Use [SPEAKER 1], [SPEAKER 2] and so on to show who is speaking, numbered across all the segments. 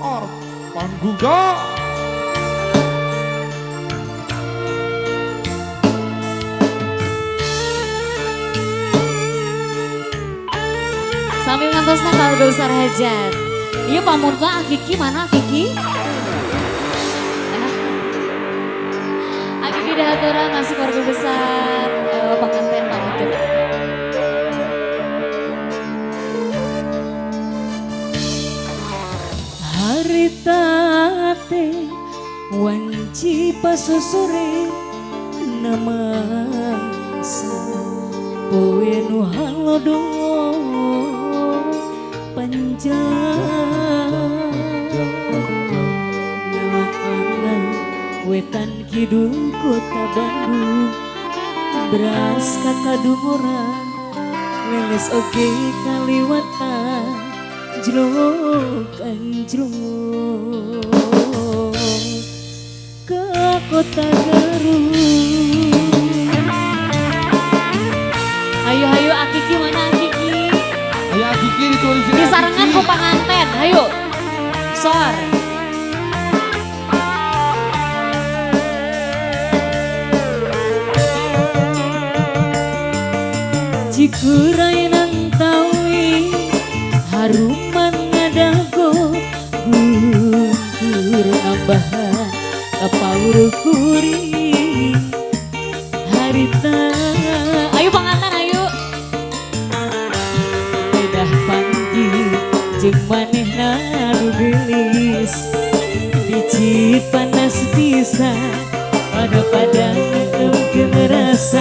[SPEAKER 1] or pangguga.
[SPEAKER 2] Sambil ngantosnya keluarga besar hajat. Iya Pak Murta, Akiki mana Akiki? Akiki dahaturan masih keluarga besar pengantin Pak Murta.
[SPEAKER 3] Haritate wanci pasosore namasa poe nu halodo panjang ngelakana wetan kidul kota Bandung beras kakadungoran leles oge kaliwatan jlok anjlok ke kota Garut.
[SPEAKER 2] Ayo Akiki mana Akiki?
[SPEAKER 1] Ayo Akiki ditulis
[SPEAKER 2] Di sarangan ku panganten, ayo. Sor.
[SPEAKER 3] Cikurai nang tawi haruman ngadago guntur ambahan kapaur kuring harita.
[SPEAKER 2] Ayo panganten, ayo.
[SPEAKER 3] Pedah panggil jeung manehna nu geulis bicit panas pisan pada ngeukeun rasa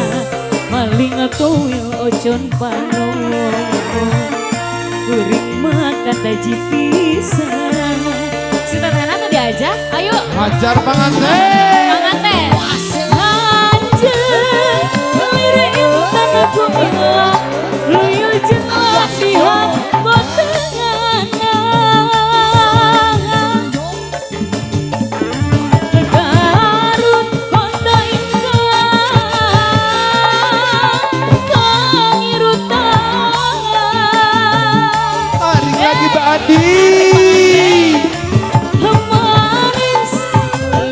[SPEAKER 3] maling atoil ocon panon kuring mah kata jipisan.
[SPEAKER 2] Si Tetena tuh diajak, ayo.
[SPEAKER 1] hajar panganten.
[SPEAKER 2] Panganten.
[SPEAKER 3] Hajar lirik intan aku bilang luyu jeung latihan botengan Garut Honda Indah kangirutan
[SPEAKER 1] Ari lagi Badi.
[SPEAKER 3] Manis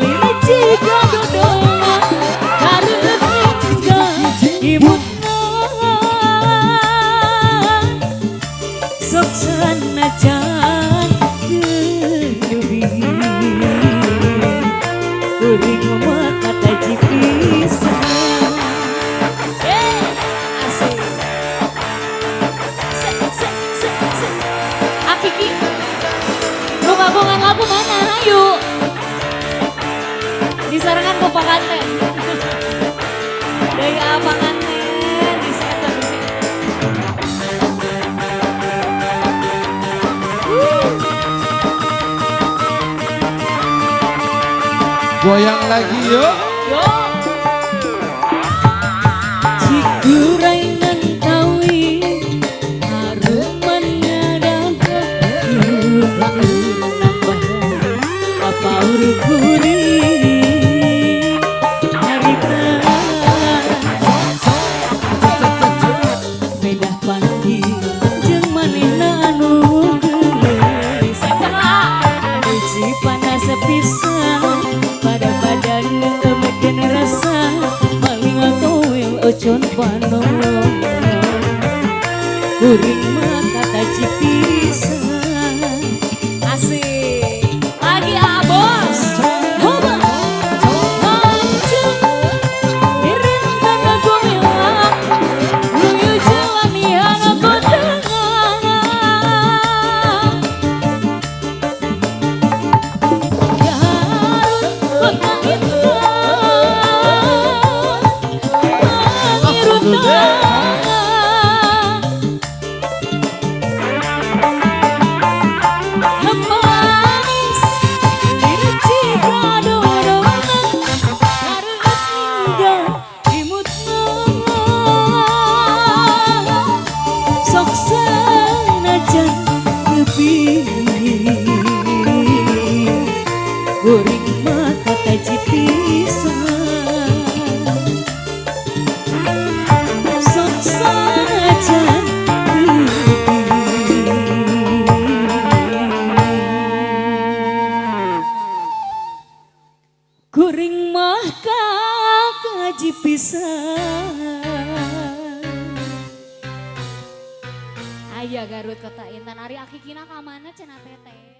[SPEAKER 3] lirik jika dodongan Garut juga ibutan sok sanajan kenyubi kuring mah kata jipisan.
[SPEAKER 2] Asik. Akiki. Lu gabungan lagu mana? Ayo. Di sarangan ku panganten. Dari panganten di sana musik.
[SPEAKER 1] Goyang lagi yuk.
[SPEAKER 2] Yo.
[SPEAKER 3] Cikurai nan tawi haruman ngadaga nambahan kapaur kuring harita pedah panggil jeung manehna anu geulis biji panas pisan pada badan ngeumekeun rasa maling atoil ocon panon kuring mah kata jipisan.
[SPEAKER 2] Asik. Lagi Abos.
[SPEAKER 3] Hoba hancur irin kana gomelan luyu jalanian botengan Garut kota indah kangirutan manis lirik jika dodongan Garut indah imutna sok sanajan teuing kuring mah kata jipisan sok sanajan teuing Kuring mah kaji pisan.
[SPEAKER 2] Aya Garut Kota Intan Ari akikina ka mana cenah teteh.